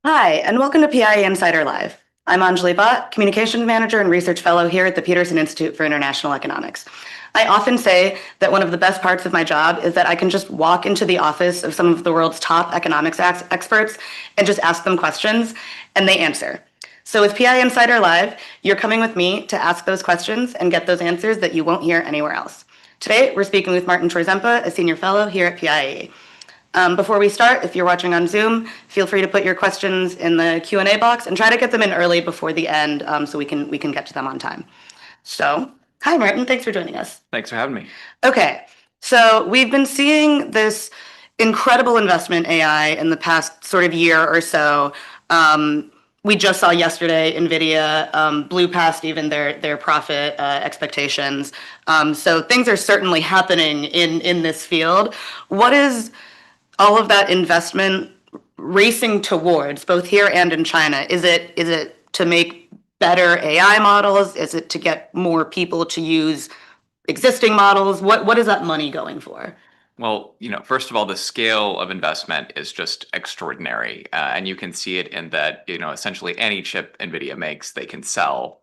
Hi, and welcome to PIIE Insider Live. I'm Anjali Bhatt, Communications Manager and Research Fellow here at the Peterson Institute for International Economics. I often say that one of the best parts of my job is that I can just walk into the office of some of the world's top economics experts and just ask them questions, and they answer. So with PIIE Insider Live, you're coming with me to ask those questions and get those answers that you won't hear anywhere else. Today, we're speaking with Martin Chorzempa, a Senior Fellow here at PIIE. Before we start, if you're watching on Zoom, feel free to put your questions in the Q&A box and try to get them in early before the end so we can get to them on time. So, hi Martin, thanks for joining us. Thanks for having me. Okay, so we've been seeing this incredible investment in AI in the past sort of year or so. We just saw yesterday NVIDIA blew past even their profit expectations. So things are certainly happening in this field. What is all of that investment racing towards, both here and in China? Is it to make better AI models? Is it to get more people to use existing models? What is that money going for? Well, first of all, the scale of investment is just extraordinary. And you can see it in that, essentially any chip NVIDIA makes, they can sell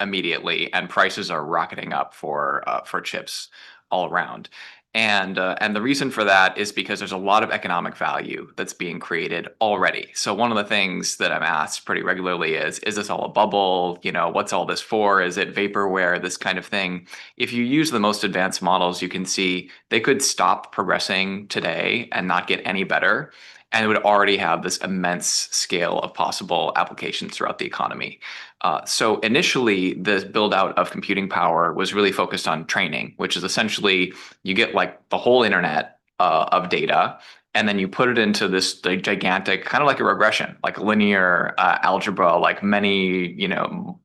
immediately, and prices are rocketing up for chips all around. And the reason for that is because there's a lot of economic value that's being created already. So one of the things that I'm asked pretty regularly is this all a bubble? What's all this for? Is it vaporware? This kind of thing. If you use the most advanced models, you can see they could stop progressing today and not get any better. And it would already have this immense scale of possible applications throughout the economy. So initially, the build out of computing power was really focused on training, which is essentially you get like the whole internet of data, and then you put it into this gigantic, kind of like a regression, like linear algebra, like many,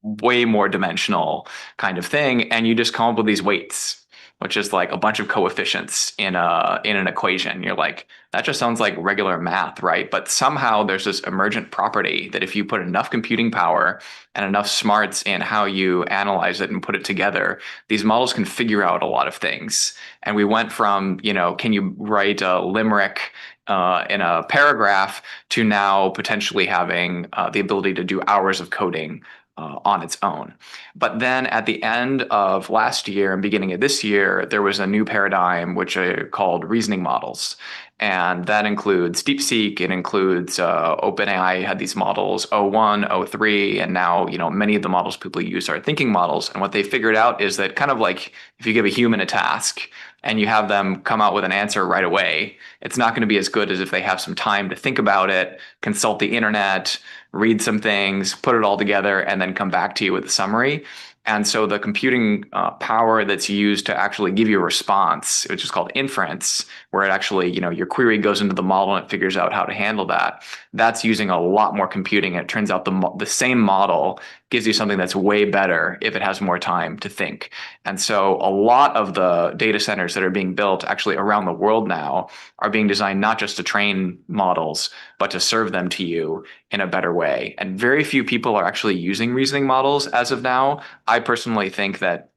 way more dimensional kind of thing, and you just come up with these weights, which is like a bunch of coefficients in an equation. You're like, that just sounds like regular math, right? But somehow there's this emergent property that if you put enough computing power and enough smarts in how you analyze it and put it together, these models can figure out a lot of things. And we went from, can you write a limerick in a paragraph to now potentially having the ability to do hours of coding on its own. But then at the end of last year and beginning of this year, there was a new paradigm which are called reasoning models. And that includes DeepSeek, it includes OpenAI had these models, O1, O3, and now, many of the models people use are thinking models. And what they figured out is that kind of like if you give a human a task and you have them come out with an answer right away, it's not going to be as good as if they have some time to think about it, consult the internet, read some things, put it all together, and then come back to you with a summary. And so the computing power that's used to actually give you a response, which is called inference, where it actually, your query goes into the model and it figures out how to handle that. That's using a lot more computing. And it turns out the same model gives you something that's way better if it has more time to think. And so a lot of the data centers that are being built actually around the world now are being designed not just to train models, but to serve them to you in a better way. And very few people are actually using reasoning models as of now. I personally think that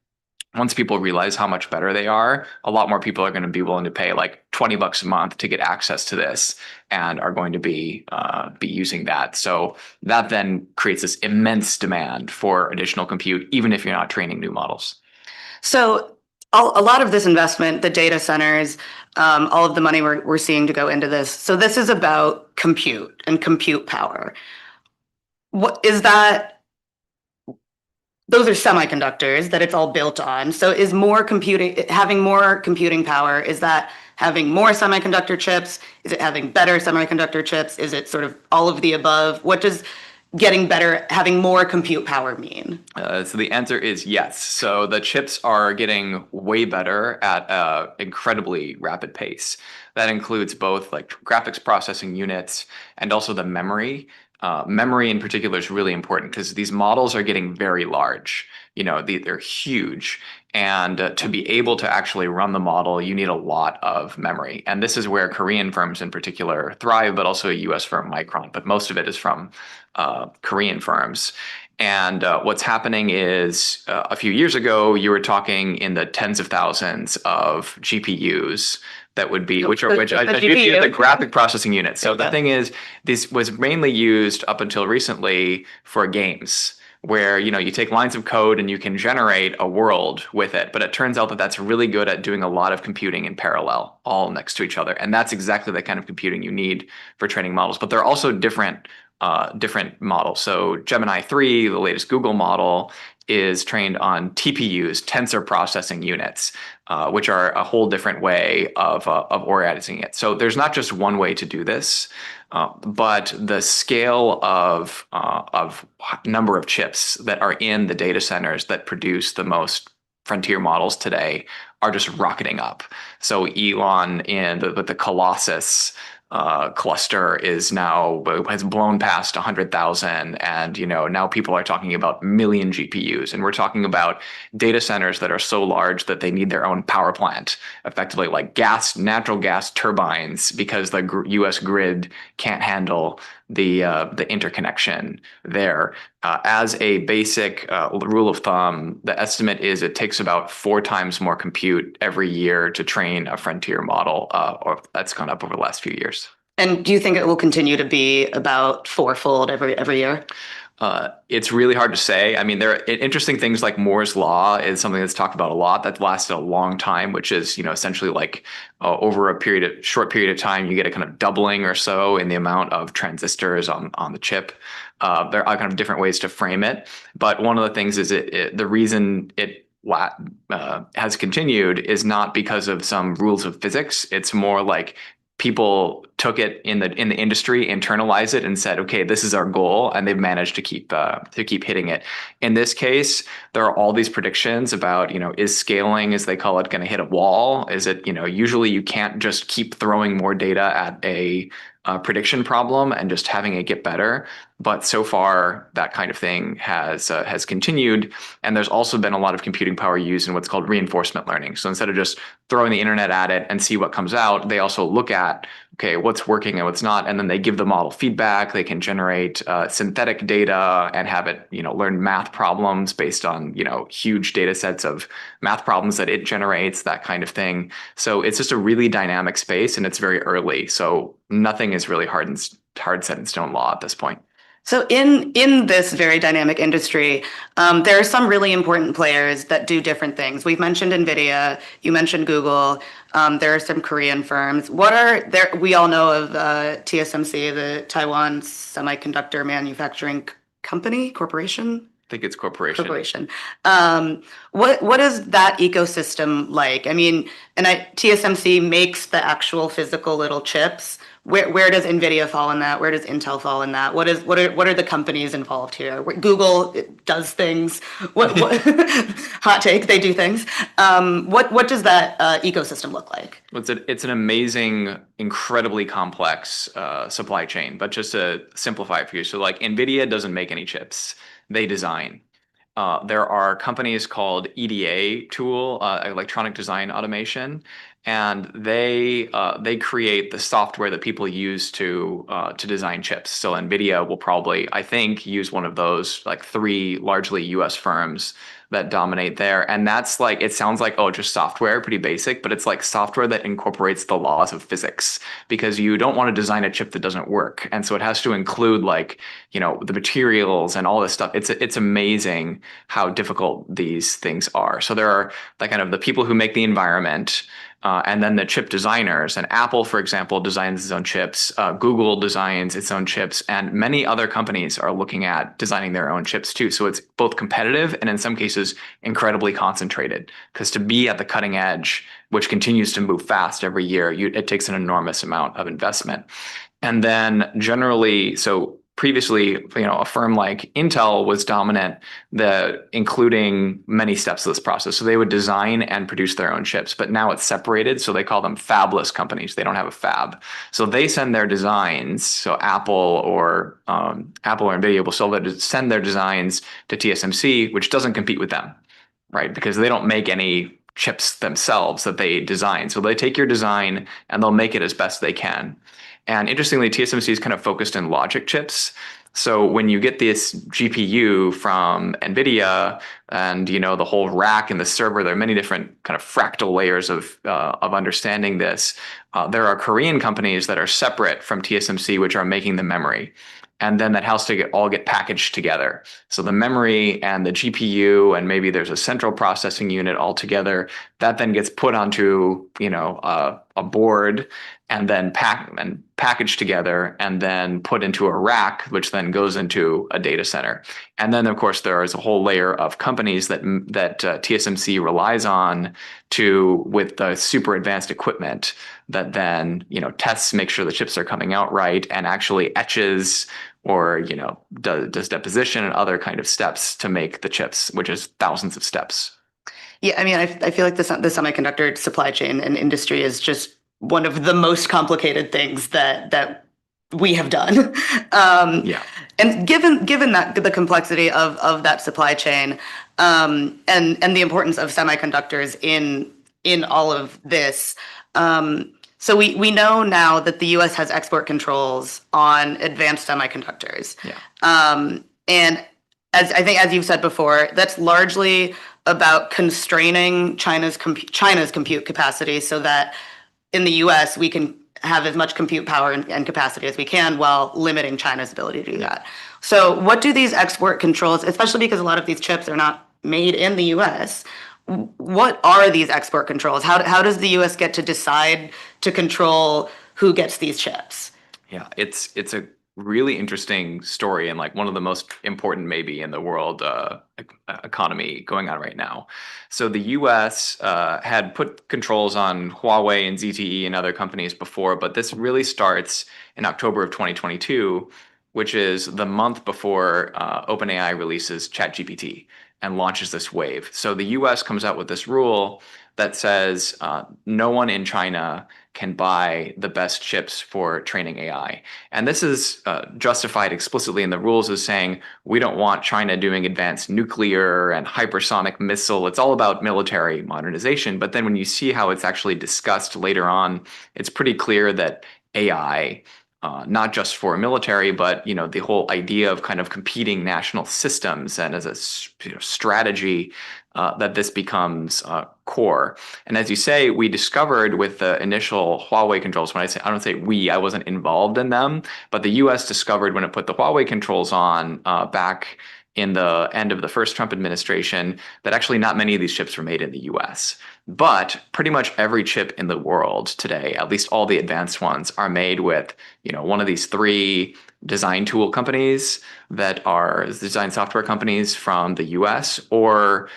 once people realize how much better they are, a lot more people are going to be willing to pay like $20 a month to get access to this and are going to be using that. So that then creates this immense demand for additional compute, even if you're not training new models. So a lot of this investment, the data centers, all of the money we're seeing to go into this. So this is about compute and compute power. What is that? Those are semiconductors that it's all built on. So is having more computing power, is that having more semiconductor chips? Is it having better semiconductor chips? Is it sort of all of the above? What does getting better, having more compute power mean? So the answer is yes. So the chips are getting way better at an incredibly rapid pace. That includes both like graphics processing units and also the memory. Memory in particular is really important because these models are getting very large. They're huge. And to be able to actually run the model, you need a lot of memory. And this is where Korean firms in particular thrive, but also a US firm, Micron. But most of it is from Korean firms. And what's happening is a few years ago, you were talking in the tens of thousands of GPUs that would be, The which are GPU. the graphic processing unit. So the Yeah. thing is, this was mainly used up until recently for games, where you take lines of code and you can generate a world with it. But it turns out that that's really good at doing a lot of computing in parallel, all next to each other. And that's exactly the kind of computing you need for training models. But there are also different models. So Gemini 3, the latest Google model, is trained on TPUs, tensor processing units, which are a whole different way of organizing it. So there's not just one way to do this, but the scale of number of chips that are in the data centers that produce the most frontier models today are just rocketing up. So Elon in the Colossus cluster has blown past 100,000, and now people are talking about million GPUs, and we're talking about data centers that are so large that they need their own power plant, effectively like natural gas turbines, because the U.S. grid can't handle the interconnection there. As a basic rule of thumb, the estimate is it takes about 4 times more compute every year to train a frontier model, or that's gone up over the last few years. And do you think it will continue to be about fourfold every year? It's really hard to say. I mean, there are interesting things like Moore's law is something that's talked about a lot. That lasted a long time, which is, essentially like over a short period of time, you get a kind of doubling or so in the amount of transistors on the chip. There are kind of different ways to frame it, but one of the things is the reason it has continued is not because of some rules of physics. It's more like people took it in the industry, internalized it, and said, "Okay, this is our goal," and they've managed to keep hitting it. In this case, there are all these predictions about, is scaling, as they call it, going to hit a wall? Is it, usually you can't just keep throwing more data at a prediction problem and just having it get better. But so far, that kind of thing has continued. And there's also been a lot of computing power used in what's called reinforcement learning. So instead of just throwing the internet at it and see what comes out, they also look at, okay, what's working and what's not, and then they give the model feedback. They can generate synthetic data and have it, learn math problems based on, huge data sets of math problems that it generates, that kind of thing. So it's just a really dynamic space, and it's very early. So nothing is really hard set in stone law at this point. So in this very dynamic industry, there are some really important players that do different things. We've mentioned NVIDIA, you mentioned Google, there are some Korean firms. We all know of TSMC, the Taiwan Semiconductor Manufacturing Corporation? I think it's corporation. What is that ecosystem like? I mean, TSMC makes the actual physical little chips. Where does NVIDIA fall in that? Where does Intel fall in that? What are the companies involved here? Google does things. What hot take? They do things. What does that ecosystem look like? It's an amazing, incredibly complex supply chain. But just to simplify it for you, so like NVIDIA doesn't make any chips; they design. There are companies called EDA tool, electronic design automation, and they create the software that people use to design chips. So NVIDIA will probably, I think, use one of those like 3 largely US firms that dominate there. And that's like, it sounds like, oh, just software, pretty basic, but it's like software that incorporates the laws of physics, because you don't want to design a chip that doesn't work. And so it has to include like, the materials and all this stuff. It's amazing how difficult these things are. So there are the people who make the environment, and then the chip designers. And Apple, for example, designs its own chips. Google designs its own chips, and many other companies are looking at designing their own chips too. So it's both competitive and in some cases incredibly concentrated, because to be at the cutting edge, which continues to move fast every year, it takes an enormous amount of investment. And then generally, so previously, a firm like Intel was dominant, including many steps of this process. So they would design and produce their own chips, but now it's separated. So they call them fabless companies. They don't have a fab. So they send their designs. So Apple or NVIDIA will send their designs to TSMC, which doesn't compete with them, right? Because they don't make any chips themselves that they design. So they take your design and they'll make it as best they can. And interestingly, TSMC is kind of focused in logic chips. So when you get this GPU from NVIDIA and the whole rack and the server, there are many different kind of fractal layers of understanding this. There are Korean companies that are separate from TSMC, which are making the memory. And then that has to all get packaged together. So the memory and the GPU, and maybe there's a central processing unit all together, that then gets put onto a board and then packaged together and then put into a rack, which then goes into a data center. And then, of course, there is a whole layer of companies that TSMC relies on with the super advanced equipment that then tests, make sure the chips are coming out right, and actually etches or does deposition and other kind of steps to make the chips, which is thousands of steps. Yeah, I mean, I feel like the semiconductor supply chain and industry is just one of the most complicated things that we have done. Yeah. And given that the complexity of that supply chain, and the importance of semiconductors in all of this, so we know now that the U.S. has export controls on advanced semiconductors. Yeah. And as you've said before, that's largely about constraining China's compute capacity so that in the US we can have as much compute power and capacity as we can while limiting China's ability to do that. So what do these export controls, especially because a lot of these chips are not made in the US, what are these export controls? How does the US get to decide to control who gets these chips? Yeah, it's a really interesting story, and like one of the most important maybe in the world economy going on right now. So the US had put controls on Huawei and ZTE and other companies before, but this really starts in October of 2022, which is the month before OpenAI releases ChatGPT and launches this wave. So the US comes out with this rule that says no one in China can buy the best chips for training AI. And this is justified explicitly in the rules as saying we don't want China doing advanced nuclear and hypersonic missile. It's all about military modernization. But then when you see how it's actually discussed later on, it's pretty clear that AI, not just for military, but the whole idea of kind of competing national systems and as a strategy, that this becomes core. And as you say, we discovered with the initial Huawei controls, I don't say we, I wasn't involved in them, but the US discovered when it put the Huawei controls on back in the end of the first Trump administration that actually not many of these chips were made in the US. But pretty much every chip in the world today, at least all the advanced ones, are made with one of these three design tool companies that are design software companies from the US, or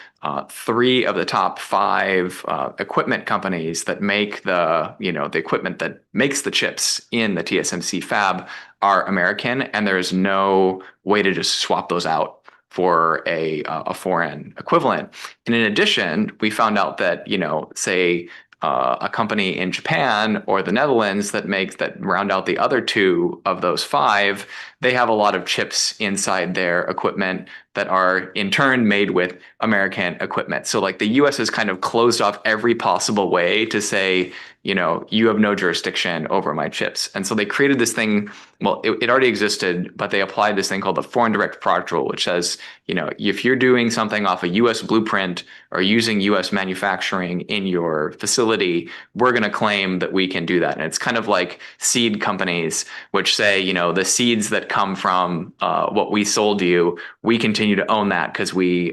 three of the top five equipment companies that make the equipment that makes the chips in the TSMC fab are American, and there's no way to just swap those out for a foreign equivalent. And in addition, we found out that say a company in Japan or the Netherlands that round out the other two of those five, they have a lot of chips inside their equipment that are in turn made with American equipment. So like the US has kind of closed off every possible way to say, you have no jurisdiction over my chips. And so they created this thing, well, it already existed, but they applied this thing called the foreign direct product rule, which says, if you're doing something off a US blueprint or using US manufacturing in your facility, we're going to claim that we can do that. And it's kind of like seed companies, which say, the seeds that come from what we sold you, we continue to own that because we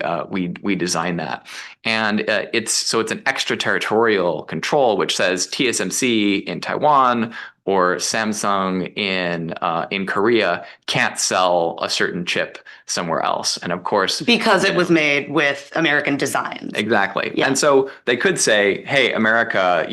design that. And it's an extraterritorial control, which says TSMC in Taiwan or Samsung in Korea can't sell a certain chip somewhere else. And of course, because it was made with American designs. Exactly. Yeah. And so they could say, hey, America,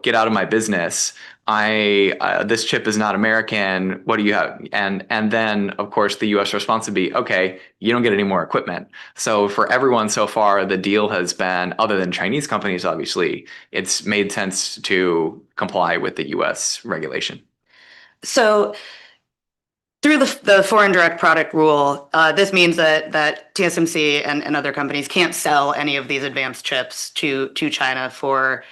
get out of my business. This chip is not American. What do you have? And then, of course, the U.S. response would be, okay, you don't get any more equipment. So for everyone so far, the deal has been, other than Chinese companies, obviously, it's made sense to comply with the U.S. regulation. So through the foreign direct product rule, this means that TSMC and other companies can't sell any of these advanced chips to China for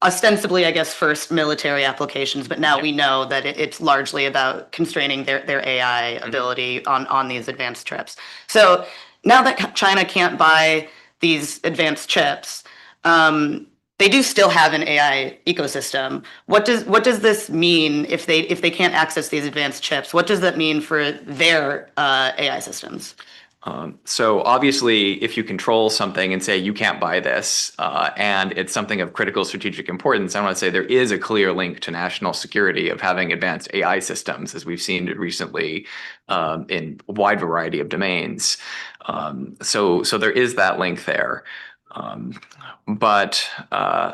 ostensibly, I guess, first military applications, but now we know that it's largely about constraining their AI ability on these advanced chips. So now that China can't buy these advanced chips, they do still have an AI ecosystem. What does this mean if they can't access these advanced chips? What does that mean for their AI systems? So obviously, if you control something and say you can't buy this, and it's something of critical strategic importance, I want to say there is a clear link to national security of having advanced AI systems, as we've seen recently in a wide variety of domains. So there is that link there. But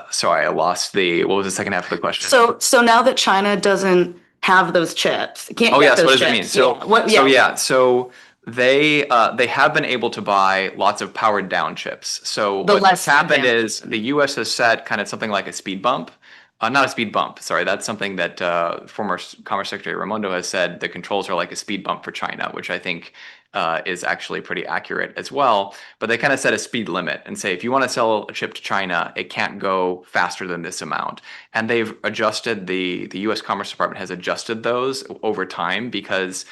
sorry, I lost what was the second half of the question? So now that China doesn't have those chips, can't Oh get yes, what those does it mean? chips. So Yeah. What? so Yeah. yeah, so they have been able to buy lots of powered down chips. So The what's less happened advanced. is the U.S. has set kind of something like a speed bump. Not a speed bump, sorry. That's something that former Commerce Secretary Raimondo has said the controls are like a speed bump for China, which I think is actually pretty accurate as well. But they kind of set a speed limit and say if you want to sell a chip to China, it can't go faster than this amount. And they've adjusted the U.S. Commerce Department has adjusted those over time because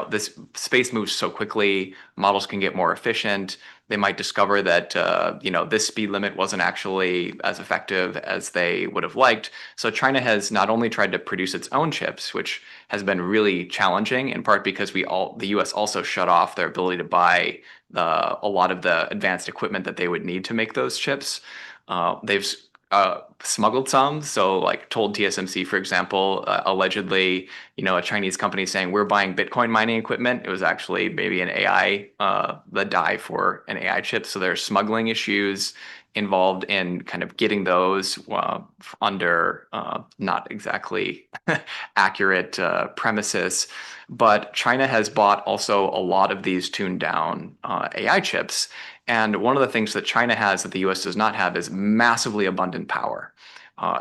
this space moves so quickly, models can get more efficient. They might discover that this speed limit wasn't actually as effective as they would have liked. So China has not only tried to produce its own chips, which has been really challenging, in part because the U.S. also shut off their ability to buy a lot of the advanced equipment that they would need to make those chips. They've smuggled some. So like told TSMC, for example, allegedly, a Chinese company saying we're buying Bitcoin mining equipment. It was actually maybe an AI, the die for an AI chip. So there's smuggling issues involved in kind of getting those under not exactly accurate premises. But China has bought also a lot of these tuned down AI chips. And one of the things that China has that the US does not have is massively abundant power.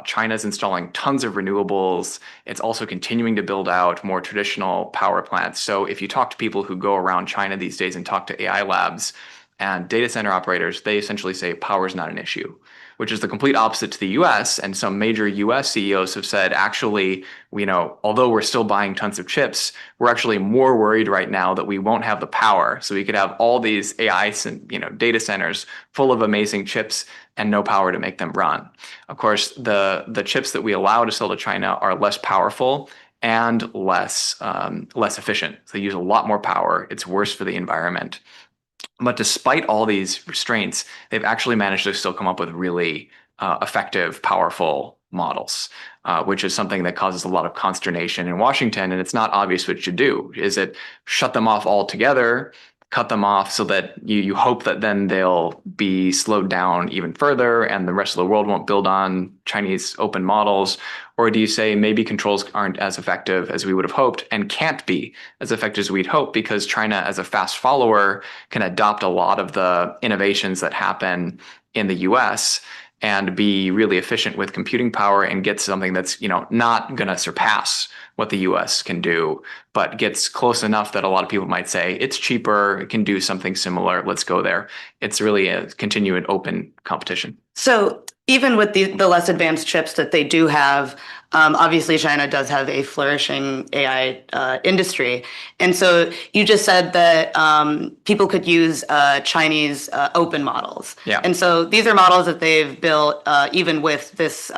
China's installing tons of renewables. It's also continuing to build out more traditional power plants. So if you talk to people who go around China these days and talk to AI labs and data center operators, they essentially say power is not an issue, which is the complete opposite to the US. And some major US CEOs have said, actually, although we're still buying tons of chips, we're actually more worried right now that we won't have the power. So we could have all these AI, data centers full of amazing chips and no power to make them run. Of course, the chips that we allow to sell to China are less powerful and less efficient. So they use a lot more power. It's worse for the environment. But despite all these restraints, they've actually managed to still come up with really effective, powerful models, which is something that causes a lot of consternation in Washington. And it's not obvious what you do. Is it shut them off altogether, cut them off so that you hope that then they'll be slowed down even further and the rest of the world won't build on Chinese open models? Or do you say maybe controls aren't as effective as we would have hoped and can't be as effective as we'd hope because China, as a fast follower, can adopt a lot of the innovations that happen in the US and be really efficient with computing power and get something that's not going to surpass what the US can do, but gets close enough that a lot of people might say it's cheaper, it can do something similar, let's go there. It's really a continued open competition. So even with the less advanced chips that they do have, obviously China does have a flourishing AI industry. And so you just said that people could use Chinese open models. Yeah. And so these are models that they've built even with this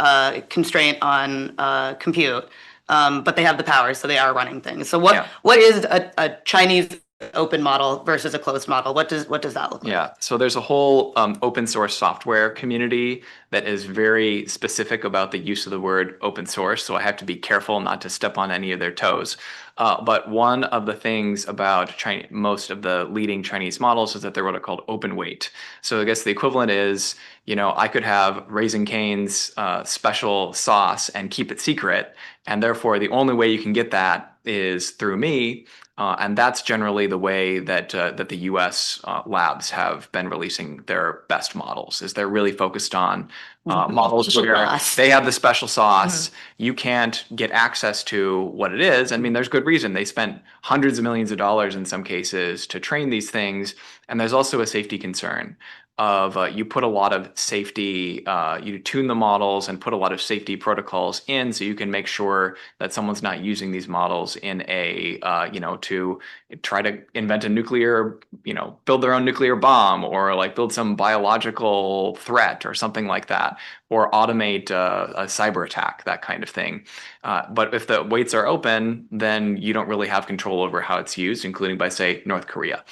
constraint on compute, but they have the power, so they are running things. So what is a Chinese open model versus a closed model? What does that look like? Yeah, so there's a whole open source software community that is very specific about the use of the word open source. So I have to be careful not to step on any of their toes. But one of the things about most of the leading Chinese models is that they're what are called open weight. So I guess the equivalent is, I could have Raising Cane's special sauce and keep it secret. And therefore, the only way you can get that is through me. And that's generally the way that the U.S. labs have been releasing their best models. Is they're really focused on models Special where sauce. they have the special sauce. You can't get access to what it is. I mean, there's good reason. They spent hundreds of millions of dollars in some cases to train these things. And there's also a safety concern of you put a lot of safety, you tune the models and put a lot of safety protocols in so you can make sure that someone's not using these models in a, to try to invent a nuclear, build their own nuclear bomb or like build some biological threat or something like that, or automate a cyber attack, that kind of thing. But if the weights are open, then you don't really have control over how it's used, including by, say, North Korea.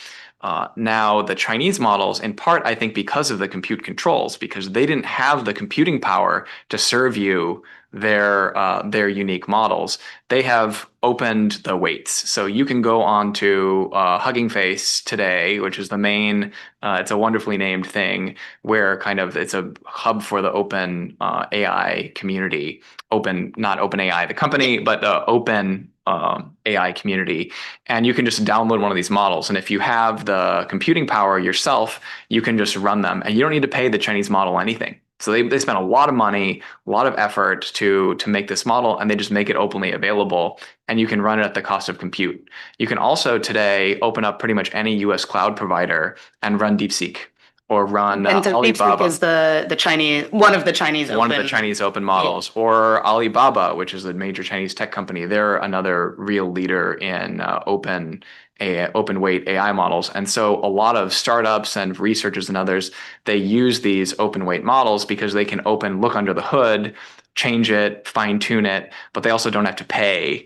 Now, the Chinese models, in part, I think because of the compute controls, because they didn't have the computing power to serve you their unique models, they have opened the weights. So you can go on to Hugging Face today, which is the main, it's a wonderfully named thing where kind of it's a hub for the open AI community. Open, not OpenAI, the company, but the open AI community. And you can just download one of these models. And if you have the computing power yourself, you can just run them. And you don't need to pay the Chinese model anything. So they spent a lot of money, a lot of effort to make this model, and they just make it openly available. And you can run it at the cost of compute. You can also today open up pretty much any US cloud provider and run DeepSeek or run And so Alibaba. DeepSeek is the Chinese, one of the Chinese One open. of the Chinese open models, or Alibaba, which is a major Chinese tech company. They're another real leader in open weight AI models. And so a lot of startups and researchers and others, they use these open weight models because they can look under the hood, change it, fine tune it, but they also don't have to pay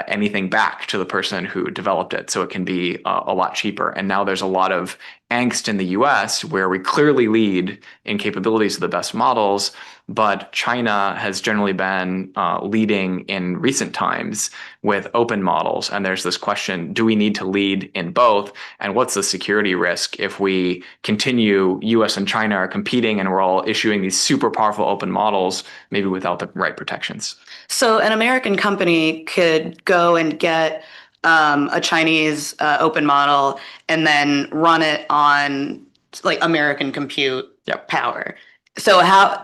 anything back to the person who developed it. So it can be a lot cheaper. And now there's a lot of angst in the US where we clearly lead in capabilities of the best models, but China has generally been leading in recent times with open models. And there's this question, do we need to lead in both? And what's the security risk if we continue, US and China are competing and we're all issuing these super powerful open models, maybe without the right protections? So an American company could go and get a Chinese open model and then run it on like American compute power. So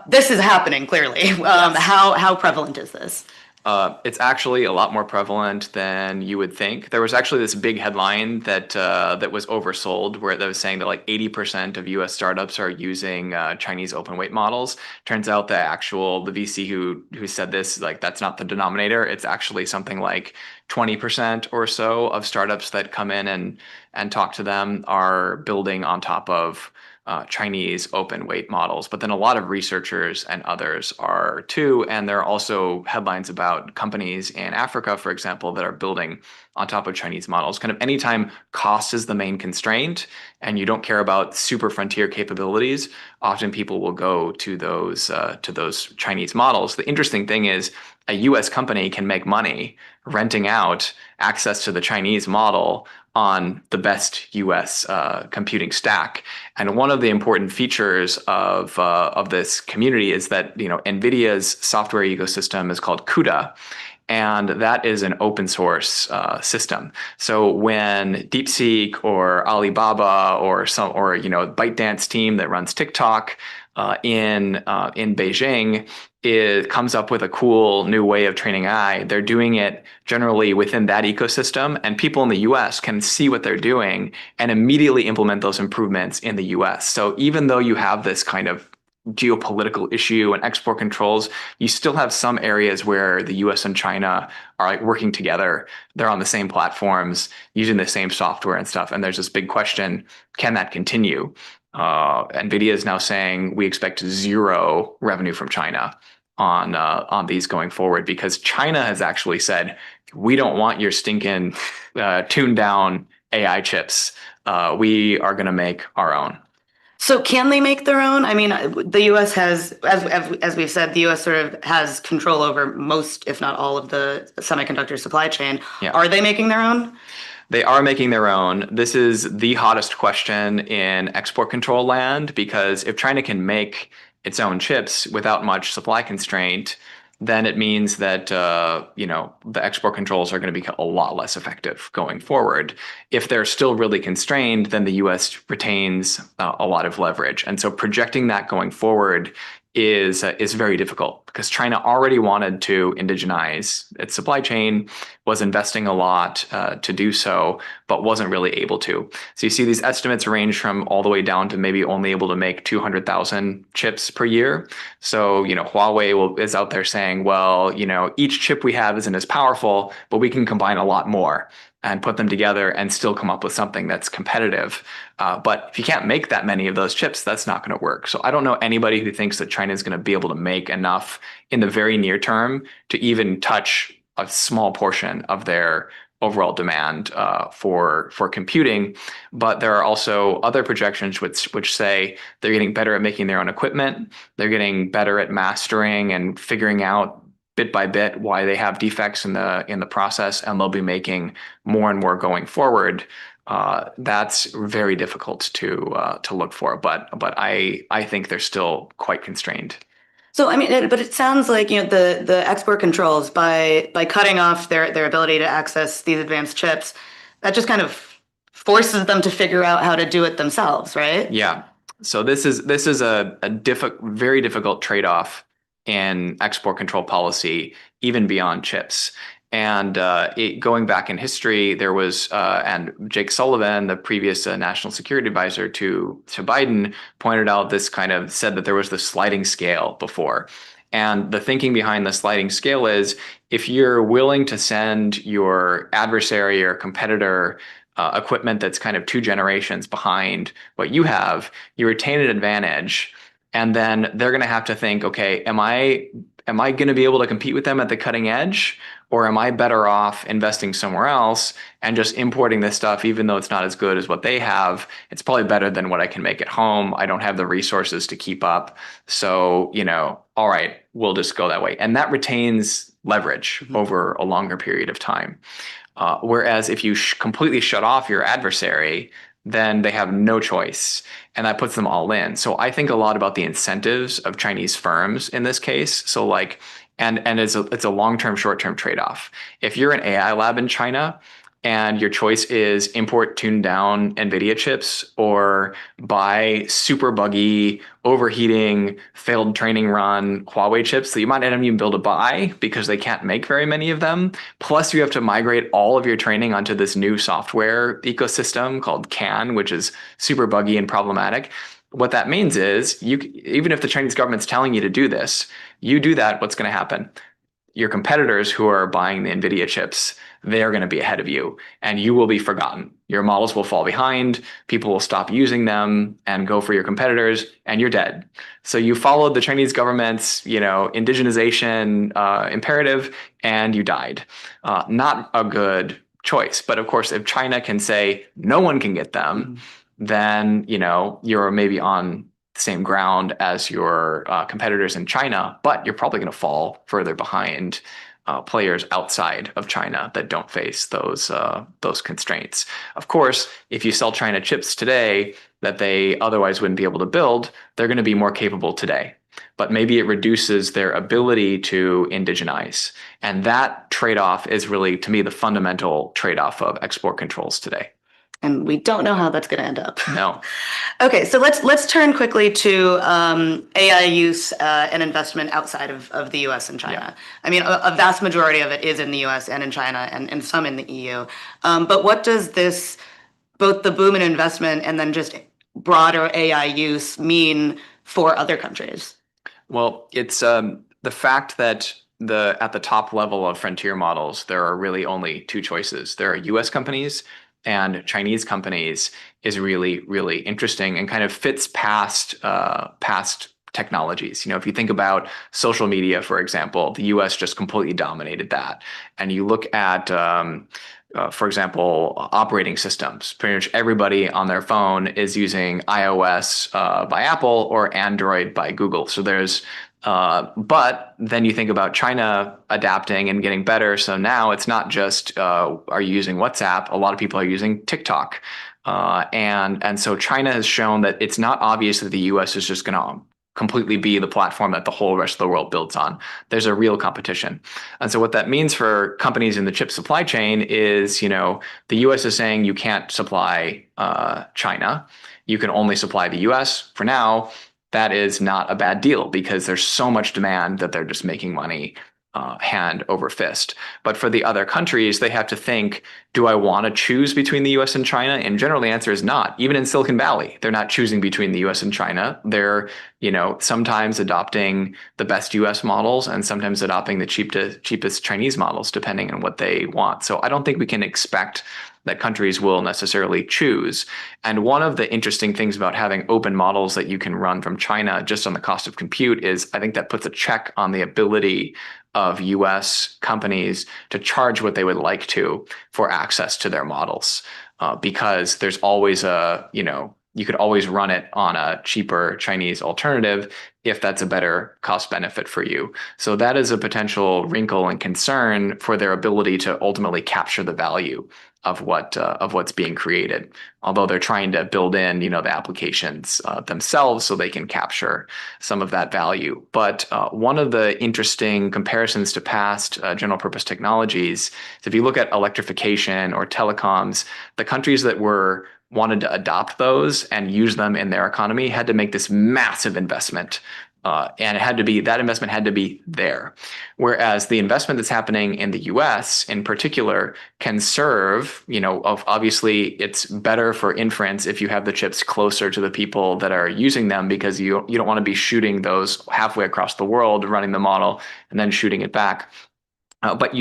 this is happening clearly. Yes. How prevalent is this? It's actually a lot more prevalent than you would think. There was actually this big headline that was oversold, where that was saying that like 80% of U.S. startups are using Chinese open weight models. Turns out the VC who said this, like, that's not the denominator. It's actually something like 20% or so of startups that come in and talk to them are building on top of Chinese open weight models. But then a lot of researchers and others are too. And there are also headlines about companies in Africa, for example, that are building on top of Chinese models. Kind of anytime cost is the main constraint and you don't care about super frontier capabilities, often people will go to those Chinese models. The interesting thing is a US company can make money renting out access to the Chinese model on the best US computing stack. And one of the important features of this community is that NVIDIA's software ecosystem is called CUDA. And that is an open source system. So when DeepSeek or Alibaba or ByteDance team that runs TikTok in Beijing comes up with a cool new way of training AI, they're doing it generally within that ecosystem, and people in the US can see what they're doing and immediately implement those improvements in the US. So even though you have this kind of geopolitical issue and export controls, you still have some areas where the US and China are like working together. They're on the same platforms, using the same software and stuff. And there's this big question, can that continue? NVIDIA is now saying we expect zero revenue from China on these going forward, because China has actually said, we don't want your stinking tuned down AI chips. We are going to make our own. So can they make their own? I mean, the U.S. has, as we've said, the U.S. sort of has control over most, if not all, of the semiconductor supply chain. Yeah. Are they making their own? They are making their own. This is the hottest question in export control land, because if China can make its own chips without much supply constraint, then it means that the export controls are going to be a lot less effective going forward. If they're still really constrained, then the U.S. retains a lot of leverage. And so projecting that going forward is very difficult because China already wanted to indigenize its supply chain, was investing a lot to do so, but wasn't really able to. So you see these estimates range from all the way down to maybe only able to make 200,000 chips per year. So, Huawei is out there saying, well, each chip we have isn't as powerful, but we can combine a lot more and put them together and still come up with something that's competitive. But if you can't make that many of those chips, that's not going to work. So I don't know anybody who thinks that China is going to be able to make enough in the very near term to even touch a small portion of their overall demand for computing. But there are also other projections which say they're getting better at making their own equipment. They're getting better at mastering and figuring out bit by bit why they have defects in the process, and they'll be making more and more going forward. That's very difficult to look for, but I think they're still quite constrained. So I mean, but it sounds like the export controls by cutting off their ability to access these advanced chips, that just kind of forces them to figure out how to do it themselves, right? Yeah. So this is a very difficult trade-off in export control policy, even beyond chips. And going back in history, there was and Jake Sullivan, the previous national security advisor to Biden, pointed out this said that there was the sliding scale before. And the thinking behind the sliding scale is if you're willing to send your adversary or competitor equipment that's kind of 2 generations behind what you have, you retain an advantage. And then they're going to have to think, okay, am I going to be able to compete with them at the cutting edge? Or am I better off investing somewhere else and just importing this stuff, even though it's not as good as what they have? It's probably better than what I can make at home. I don't have the resources to keep up. So, all right, we'll just go that way. And that retains leverage over a longer period of time. Whereas if you completely shut off your adversary, then they have no choice, and that puts them all in. So I think a lot about the incentives of Chinese firms in this case. So and it's a long-term, short-term trade-off. If you're an AI lab in China and your choice is import tuned down NVIDIA chips or buy super buggy, overheating, failed training run Huawei chips that you might not even be able to buy because they can't make very many of them. Plus, you have to migrate all of your training onto this new software ecosystem called CAN, which is super buggy and problematic. What that means is even if the Chinese government's telling you to do this, you do that, what's going to happen? Your competitors who are buying the NVIDIA chips, they're going to be ahead of you and you will be forgotten. Your models will fall behind, people will stop using them and go for your competitors, and you're dead. So you followed the Chinese government's, indigenization imperative, and you died. Not a good choice. But of course, if China can say no one can get them, then you're maybe on the same ground as your competitors in China, but you're probably going to fall further behind players outside of China that don't face those constraints. Of course, if you sell China chips today that they otherwise wouldn't be able to build, they're going to be more capable today. But maybe it reduces their ability to indigenize. And that trade-off is really, to me, the fundamental trade-off of export controls today. And we don't know how that's going to end up. No. Okay, so let's turn quickly to AI use and investment outside of the U.S. and China. Yeah. I mean, a vast majority of it is in the U.S. and in China, and some in the EU. But what does this, both the boom in investment and then just broader AI use, mean for other countries? Well, it's the fact that at the top level of frontier models, there are really only 2 choices. There are U.S. companies and Chinese companies is really, really interesting and kind of fits past technologies. If you think about social media, for example, the US just completely dominated that. And you look at, for example, operating systems. Pretty much everybody on their phone is using iOS by Apple or Android by Google. So but then you think about China adapting and getting better. So now it's not just are you using WhatsApp? A lot of people are using TikTok. And so China has shown that it's not obvious that the US is just going to completely be the platform that the whole rest of the world builds on. There's a real competition. And so what that means for companies in the chip supply chain is, the US is saying you can't supply China. You can only supply the US for now. that is not a bad deal because there's so much demand that they're just making money hand over fist. But for the other countries, they have to think, do I want to choose between the US and China? And generally the answer is not. Even in Silicon Valley, they're not choosing between the US and China. They're, sometimes adopting the best US models and sometimes adopting the cheapest Chinese models, depending on what they want. So I don't think we can expect that countries will necessarily choose. And one of the interesting things about having open models that you can run from China just on the cost of compute is I think that puts a check on the ability of US companies to charge what they would like to for access to their models. Because there's always you could always run it on a cheaper Chinese alternative if that's a better cost benefit for you. So that is a potential wrinkle and concern for their ability to ultimately capture the value of what's being created. Although they're trying to build in, the applications themselves so they can capture some of that value. But one of the interesting comparisons to past general purpose technologies is if you look at electrification or telecoms, the countries that wanted to adopt those and use them in their economy had to make this massive investment. And that investment had to be there. Whereas the investment that's happening in the US in particular can serve, obviously it's better for inference if you have the chips closer to the people that are using them because you don't want to be shooting those halfway across the world, running the model and then shooting it back. But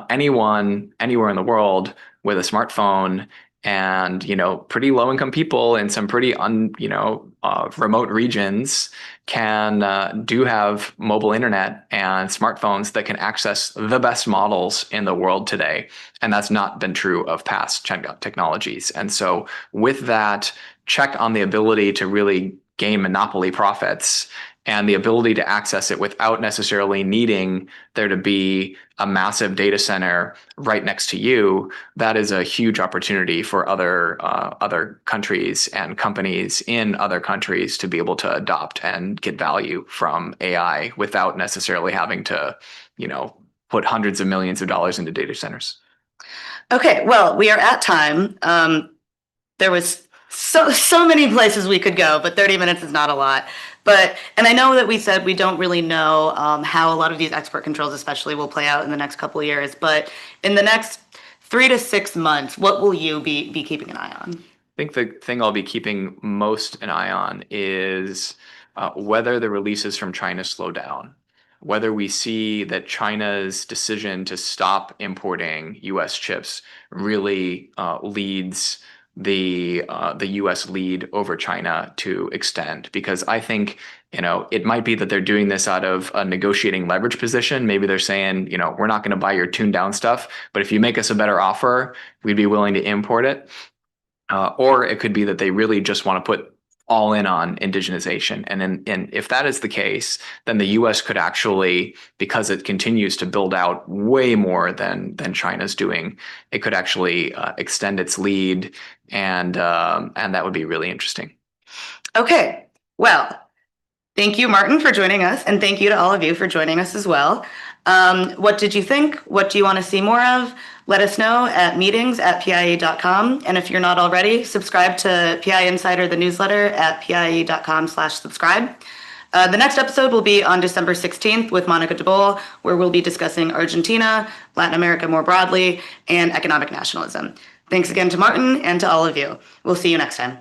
anyone anywhere in the world with a smartphone and pretty low income people in some pretty remote regions do have mobile internet and smartphones that can access the best models in the world today, and that's not been true of past technologies. And so with that check on the ability to really gain monopoly profits and the ability to access it without necessarily needing there to be a massive data center right next to you, that is a huge opportunity for other countries and companies in other countries to be able to adopt and get value from AI without necessarily having to, put hundreds of millions of dollars into data centers. Okay, well, we are at time. There was so many places we could go, but 30 minutes is not a lot. And I know that we said we don't really know how a lot of these export controls especially will play out in the next couple of years, but in the next 3 to 6 months, what will you be keeping an eye on? I think the thing I'll be keeping most an eye on is whether the releases from China slow down, whether we see that China's decision to stop importing US chips really leads the US lead over China to extend, because I think it might be that they're doing this out of a negotiating leverage position. Maybe they're saying, we're not going to buy your tuned down stuff, but if you make us a better offer, we'd be willing to import it. Or it could be that they really just want to put all in on indigenization. And if that is the case, then the US could actually, because it continues to build out way more than China's doing, it could actually extend its lead, and that would be really interesting. Okay, well, thank you, Martin, for joining us, and thank you to all of you for joining us as well. What did you think? What do you want to see more of? Let us know at meetings@PIIE.com. And if you're not already, subscribe to PIIE Insider, the newsletter, at PIIE.com/subscribe. The next episode will be on December 16th with Monica DeBoll, where we'll be discussing Argentina, Latin America more broadly, and economic nationalism. Thanks again to Martin and to all of you. We'll see you next time.